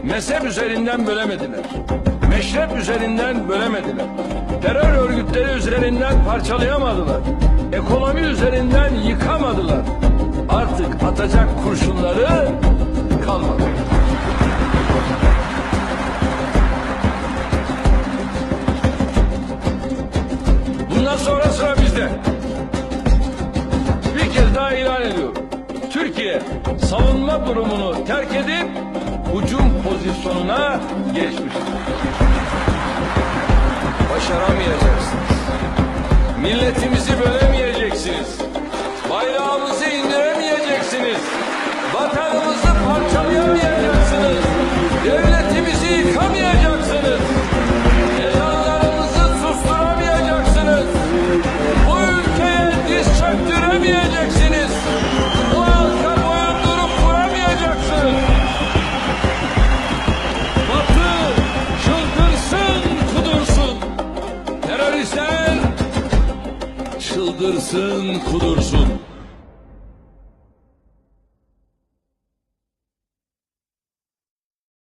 Mezhep üzerinden bölemediler. Meşrep üzerinden bölemediler. Terör örgütleri üzerinden parçalayamadılar. Ekonomi üzerinden yıkamadılar. Artık atacak kurşunları kalmadı. Bundan sonra sıra bizde. Bir kez daha ilan ediyorum. Türkiye savunma durumunu terk edip hücum pozisyonuna geçmiştir. Başaramayacaksınız. Milletimizi bölemeyeceksiniz. Bayrağımızı indiremeyeceksiniz. Vatanımızı parçalayamayacaksınız. Devletimizi yıkamayacaksınız. Ezanlarımızı susturamayacaksınız. Bu ülkeye diz çöktüremeyeceksiniz. Bu halka boyundurup kuramayacaksınız. Batı çıldırsın, kudursun. Teröristler çıldırsın, kudursun.